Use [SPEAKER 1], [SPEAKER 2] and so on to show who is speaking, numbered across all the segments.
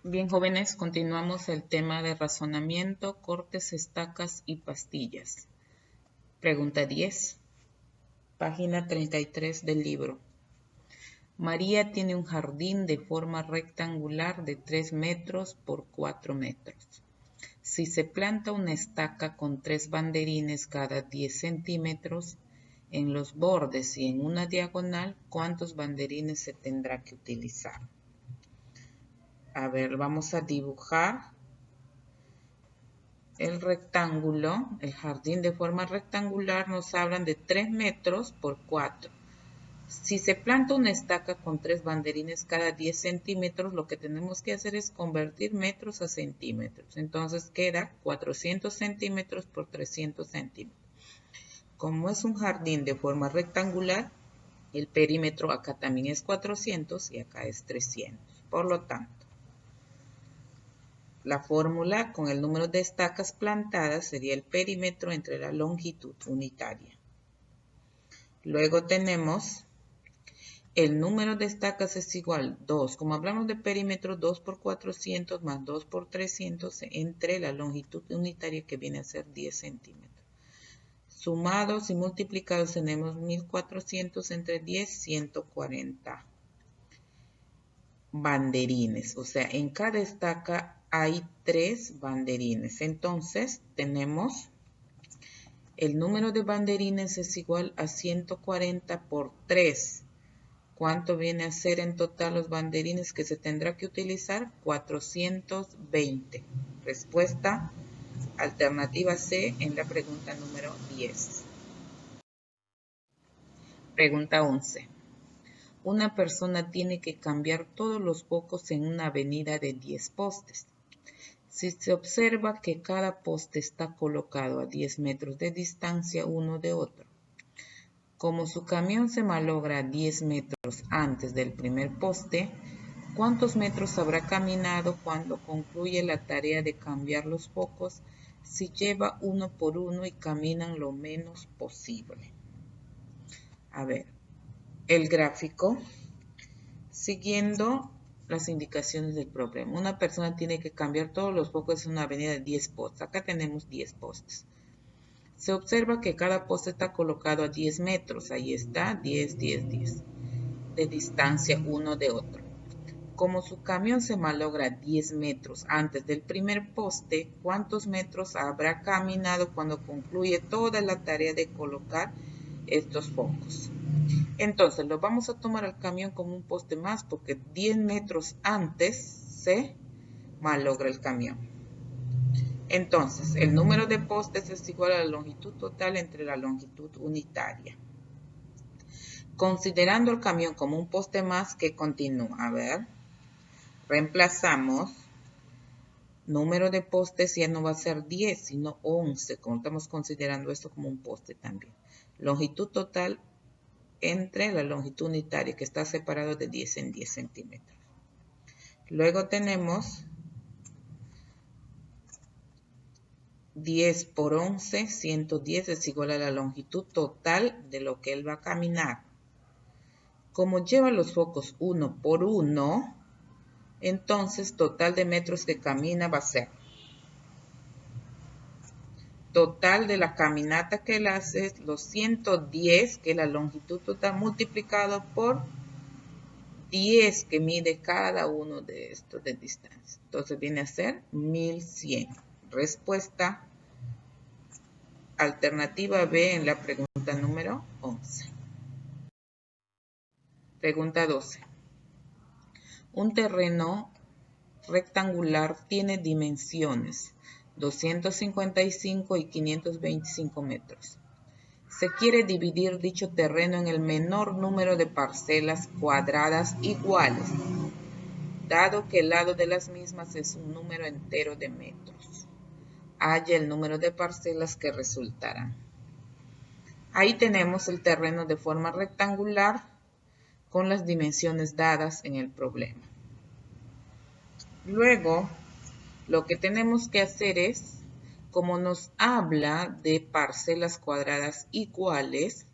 [SPEAKER 1] Bien, jóvenes, continuamos el tema de razonamiento, cortes, estacas y pastillas. Pregunta 10, página 33 del libro. María tiene un jardín de forma rectangular de 3 metros por 4 metros. Si se planta una estaca con 3 banderines cada 10 centímetros en los bordes y en una diagonal, ¿cuántos banderines se tendrá que utilizar? A ver, vamos a dibujar el rectángulo, el jardín de forma rectangular nos hablan de 3 metros por 4. Si se planta una estaca con 3 banderines cada 10 centímetros, lo que tenemos que hacer es convertir metros a centímetros. Entonces queda 400 centímetros por 300 centímetros. Como es un jardín de forma rectangular, el perímetro acá también es 400 y acá es 300. Por lo tanto, la fórmula con el número de estacas plantadas sería el perímetro entre la longitud unitaria. Luego tenemos el número de estacas es igual 2. Como hablamos de perímetro, 2 por 400 más 2 por 300 entre la longitud unitaria que viene a ser 10 centímetros. Sumados y multiplicados tenemos 1400 entre 10, 140 banderines. O sea, en cada estaca hay 3 banderines. Entonces, tenemos el número de banderines es igual a 140 por 3. ¿Cuánto viene a ser en total los banderines que se tendrá que utilizar? 420. Respuesta alternativa C en la pregunta número 10. Pregunta 11. Una persona tiene que cambiar todos los focos en una avenida de 10 postes. Si se observa que cada poste está colocado a 10 metros de distancia uno de otro, como su camión se malogra 10 metros antes del primer poste, ¿cuántos metros habrá caminado cuando concluye la tarea de cambiar los focos si lleva uno por uno y caminan lo menos posible? A ver, el gráfico, siguiendo las indicaciones del problema. Una persona tiene que cambiar todos los focos en una avenida de 10 postes. Acá tenemos 10 postes. Se observa que cada poste está colocado a 10 metros. Ahí está, 10, 10, 10. De distancia uno de otro. Como su camión se malogra 10 metros antes del primer poste, ¿cuántos metros habrá caminado cuando concluye toda la tarea de colocar estos focos? Entonces, lo vamos a tomar al camión como un poste más porque 10 metros antes se malogra el camión. Entonces, el número de postes es igual a la longitud total entre la longitud unitaria. Considerando el camión como un poste más que continúa, a ver, reemplazamos, número de postes ya no va a ser 10, sino 11, como estamos considerando esto como un poste también. Longitud total entre la longitud unitaria, que está separado de 10 en 10 centímetros. Luego tenemos 10 por 11, 110 es igual a la longitud total de lo que él va a caminar. Como lleva los focos uno por uno, entonces total de metros que camina va a ser total de la caminata que él hace es los 110, que es la longitud total, multiplicado por 10 que mide cada uno de estos de distancia. Entonces viene a ser 1100. Respuesta alternativa B en la pregunta número 11. Pregunta 12. Un terreno rectangular tiene dimensiones 255 y 525 metros. Se quiere dividir dicho terreno en el menor número de parcelas cuadradas iguales, dado que el lado de las mismas es un número entero de metros. Halla el número de parcelas que resultarán. Ahí tenemos el terreno de forma rectangular con las dimensiones dadas en el problema. Luego, lo que tenemos que hacer es, como nos habla de parcelas cuadradas iguales,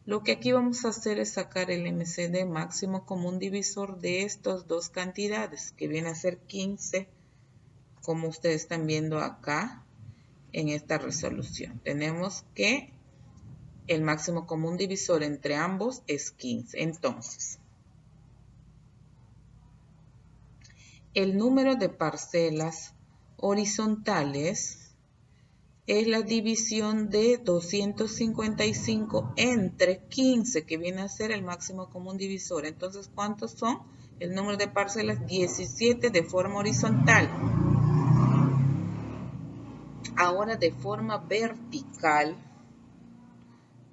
[SPEAKER 1] Lo que aquí vamos a hacer es sacar el MCD, máximo común divisor, de estas dos cantidades, que viene a ser 15, como ustedes están viendo acá en esta resolución. Tenemos que el máximo común divisor entre ambos es 15. Entonces, el número de parcelas horizontales es la división de 255 entre 15, que viene a ser el máximo común divisor. Entonces, ¿cuántos son? El número de parcelas, 17 de forma horizontal. Ahora, de forma vertical,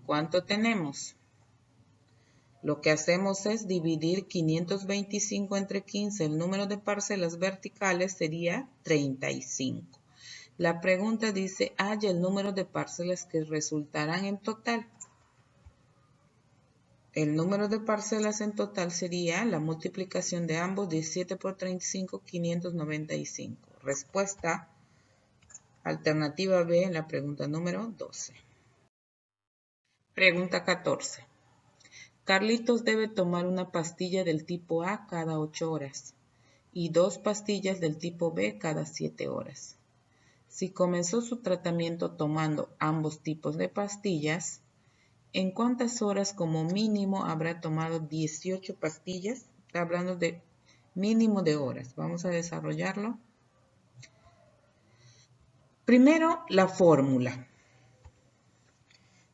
[SPEAKER 1] ¿cuánto tenemos? Lo que hacemos es dividir 525 entre 15. El número de parcelas verticales sería 35. La pregunta dice, halla el número de parcelas que resultarán en total. El número de parcelas en total sería la multiplicación de ambos, 17 por 35, 595. Respuesta alternativa B en la pregunta número 12. Pregunta 14. Carlitos debe tomar una pastilla del tipo A cada 8 horas y 2 pastillas del tipo B cada 7 horas. Si comenzó su tratamiento tomando ambos tipos de pastillas, ¿en cuántas horas como mínimo habrá tomado 18 pastillas? Está hablando de mínimo de horas. Vamos a desarrollarlo. Primero, la fórmula.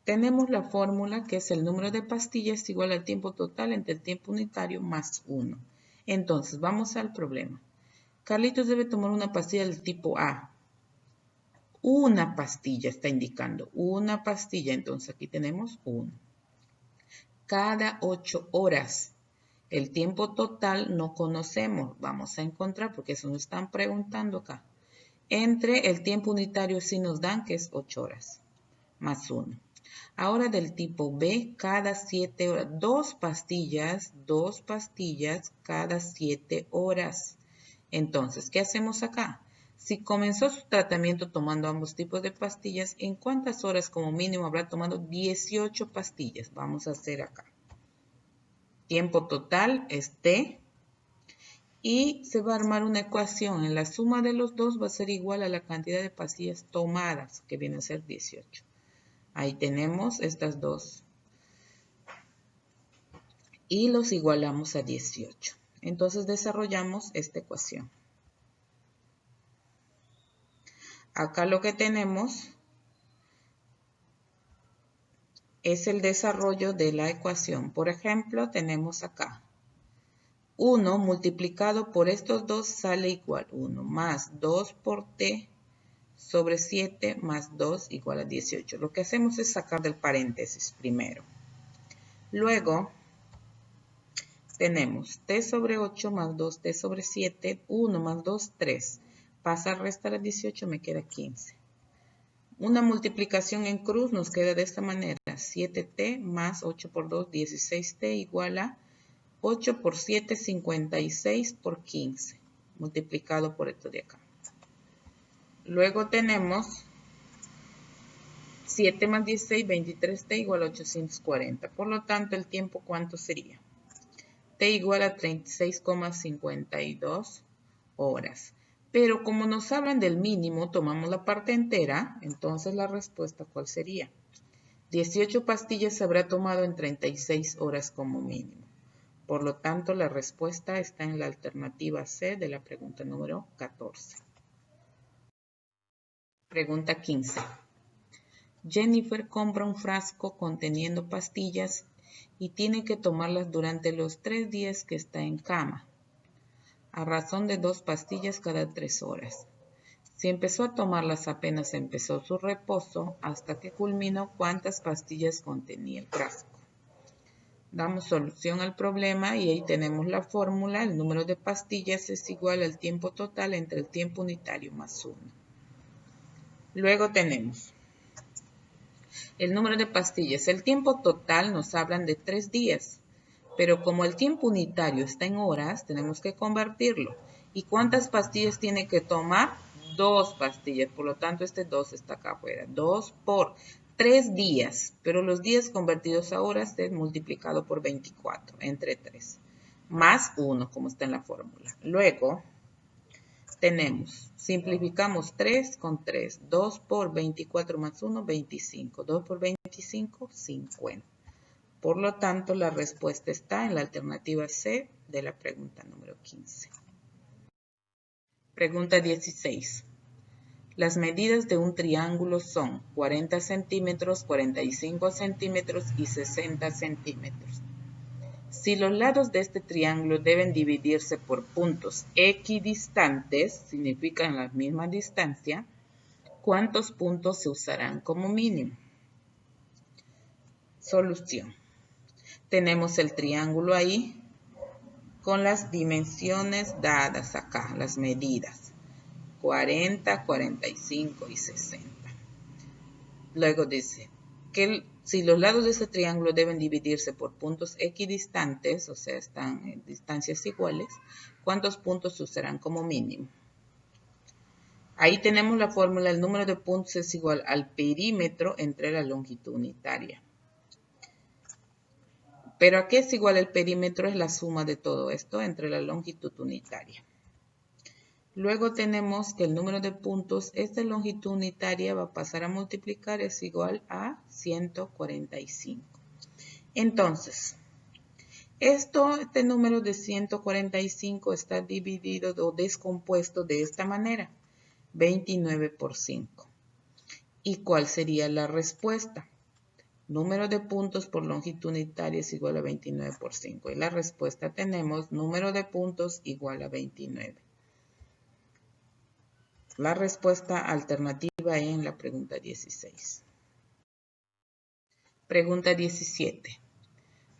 [SPEAKER 1] Tenemos la fórmula que es el número de pastillas igual al tiempo total entre el tiempo unitario más 1. Entonces, vamos al problema. Carlitos debe tomar una pastilla del tipo A. Una pastilla está indicando, una pastilla, entonces aquí tenemos 1. Cada 8 horas. El tiempo total no conocemos, vamos a encontrar porque eso nos están preguntando acá. Entre el tiempo unitario sí nos dan que es 8 horas, más 1. Ahora del tipo B, cada 7 horas, 2 pastillas cada 7 horas. Entonces, ¿qué hacemos acá? Si comenzó su tratamiento tomando ambos tipos de pastillas, ¿en cuántas horas como mínimo habrá tomado 18 pastillas? Vamos a hacer acá. Tiempo total es T. Y se va a armar una ecuación. En la suma de los dos va a ser igual a la cantidad de pastillas tomadas, que viene a ser 18. Ahí tenemos estas dos. Y los igualamos a 18. Entonces desarrollamos esta ecuación. Acá lo que tenemos es el desarrollo de la ecuación. Por ejemplo, tenemos acá 1 multiplicado por estos dos sale igual 1 más 2 por t sobre 7 más 2 igual a 18. Lo que hacemos es sacar del paréntesis primero. Luego tenemos t sobre 8 más 2t sobre 7, 1 más 2, 3. Pasa a restar a 18, me queda 15. Una multiplicación en cruz nos queda de esta manera. 7t más 8 por 2, 16t igual a 8 por 7, 56 por 15. Multiplicado por esto de acá. Luego tenemos 7 más 16, 23t igual a 840. Por lo tanto, el tiempo, ¿cuánto sería? T igual a 36,52 horas. Pero como nos hablan del mínimo, tomamos la parte entera, entonces la respuesta, ¿cuál sería? 18 pastillas se habrá tomado en 36 horas como mínimo. Por lo tanto, la respuesta está en la alternativa C de la pregunta número 14. Pregunta 15. Jennifer compra un frasco conteniendo pastillas y tiene que tomarlas durante los 3 días que está en cama, a razón de 2 pastillas cada 3 horas. Si empezó a tomarlas apenas empezó su reposo, hasta que culminó, ¿cuántas pastillas contenía el frasco? Damos solución al problema y ahí tenemos la fórmula. El número de pastillas es igual al tiempo total entre el tiempo unitario más 1. Luego tenemos el número de pastillas. El tiempo total nos hablan de 3 días, pero como el tiempo unitario está en horas, tenemos que convertirlo. ¿Y cuántas pastillas tiene que tomar? 2 pastillas, por lo tanto este 2 está acá afuera. 2 por 3 días, pero los días convertidos a horas es multiplicado por 24 entre 3, más 1 como está en la fórmula. Luego tenemos, simplificamos 3 con 3, 2 por 24 más 1, 25, 2 por 25, 50. Por lo tanto, la respuesta está en la alternativa C de la pregunta número 15. Pregunta 16. Las medidas de un triángulo son 40 centímetros, 45 centímetros y 60 centímetros. Si los lados de este triángulo deben dividirse por puntos equidistantes, significan la misma distancia, ¿cuántos puntos se usarán como mínimo? Solución. Tenemos el triángulo ahí con las dimensiones dadas acá, las medidas. 40, 45 y 60. Luego dice que si los lados de ese triángulo deben dividirse por puntos equidistantes, o sea, están en distancias iguales, ¿cuántos puntos se usarán como mínimo? Ahí tenemos la fórmula, el número de puntos es igual al perímetro entre la longitud unitaria. ¿Pero a qué es igual el perímetro? Es la suma de todo esto entre la longitud unitaria. Luego tenemos que el número de puntos, esta longitud unitaria va a pasar a multiplicar, es igual a 145. Entonces, este número de 145 está dividido o descompuesto de esta manera, 29 por 5. ¿Y cuál sería la respuesta? Número de puntos por longitud unitaria es igual a 29 por 5. Y la respuesta tenemos número de puntos igual a 29. La respuesta alternativa en la pregunta 16. Pregunta 17.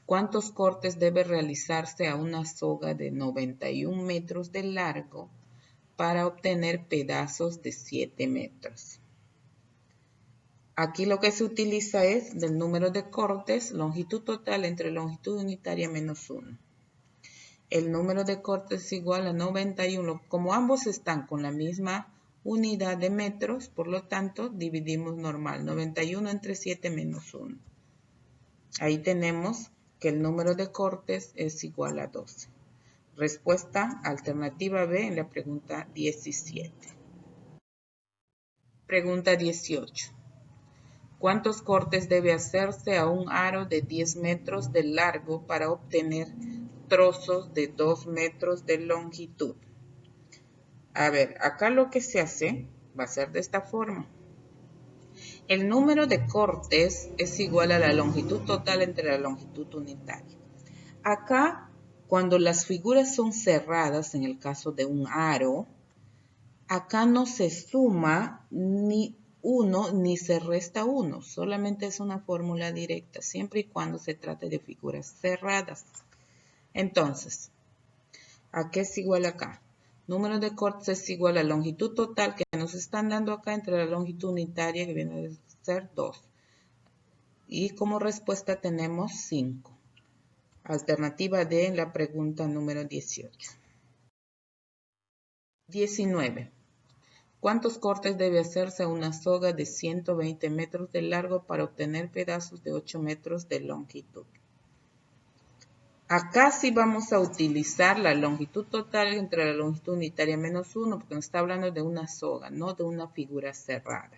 [SPEAKER 1] ¿Cuántos cortes debe realizarse a una soga de 91 metros de largo para obtener pedazos de 7 metros? Aquí lo que se utiliza es del número de cortes, longitud total entre longitud unitaria menos 1. El número de cortes es igual a 91. Como ambos están con la misma unidad de metros, por lo tanto, dividimos normal. 91 entre 7 menos 1. Ahí tenemos que el número de cortes es igual a 12. Respuesta alternativa B en la pregunta 17. Pregunta 18. ¿Cuántos cortes debe hacerse a un aro de 10 metros de largo para obtener trozos de 2 metros de longitud? A ver, acá lo que se hace va a ser de esta forma. El número de cortes es igual a la longitud total entre la longitud unitaria. Acá, cuando las figuras son cerradas, en el caso de un aro, acá no se suma ni 1 ni se resta 1, solamente es una fórmula directa, siempre y cuando se trate de figuras cerradas. Entonces, ¿a qué es igual acá? Número de cortes es igual a la longitud total que nos están dando acá entre la longitud unitaria, que viene a ser 2. Y como respuesta tenemos 5. Alternativa D en la pregunta número 18. 19. ¿Cuántos cortes debe hacerse a una soga de 120 metros de largo para obtener pedazos de 8 metros de longitud? Acá sí vamos a utilizar la longitud total entre la longitud unitaria menos 1, porque nos está hablando de una soga, no de una figura cerrada.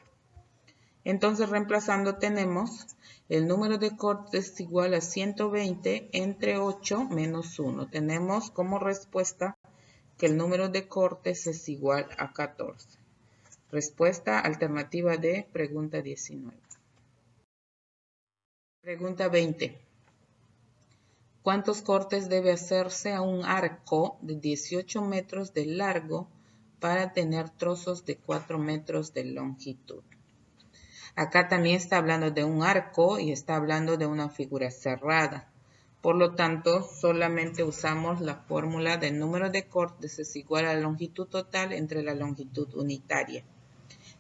[SPEAKER 1] Entonces, reemplazando, tenemos el número de cortes igual a 120 entre 8 menos 1. Tenemos como respuesta que el número de cortes es igual a 14. Respuesta alternativa D, pregunta 19. Pregunta 20. ¿Cuántos cortes debe hacerse a un arco de 18 metros de largo para tener trozos de 4 metros de longitud? Acá también está hablando de un arco y está hablando de una figura cerrada. Por lo tanto, solamente usamos la fórmula del número de cortes es igual a la longitud total entre la longitud unitaria.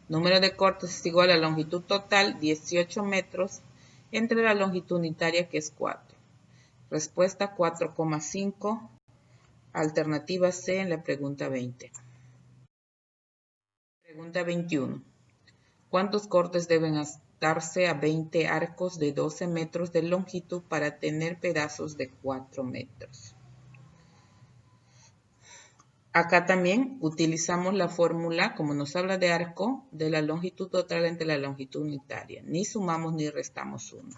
[SPEAKER 1] Número de cortes es igual a la longitud total, 18 metros, entre la longitud unitaria, que es 4. Respuesta 4,5. Alternativa C en la pregunta 20. Pregunta 21. ¿Cuántos cortes deben ajustarse a 20 arcos de 12 metros de longitud para tener pedazos de 4 metros. Acá también utilizamos la fórmula, como nos habla de arco, de la longitud total entre la longitud unitaria. Ni sumamos ni restamos 1.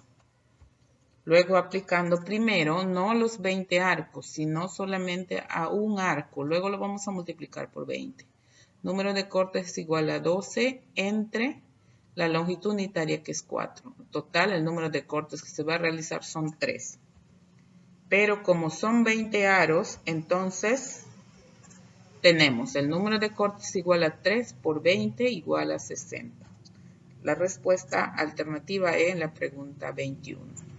[SPEAKER 1] Luego aplicando primero no los 20 arcos, sino solamente a un arco. Luego lo vamos a multiplicar por 20. Número de cortes es igual a 12 entre la longitud unitaria, que es 4. Total, el número de cortes que se va a realizar son 3. Pero como son 20 aros, entonces tenemos el número de cortes igual a 3 por 20 igual a 60. La respuesta alternativa es en la pregunta 21.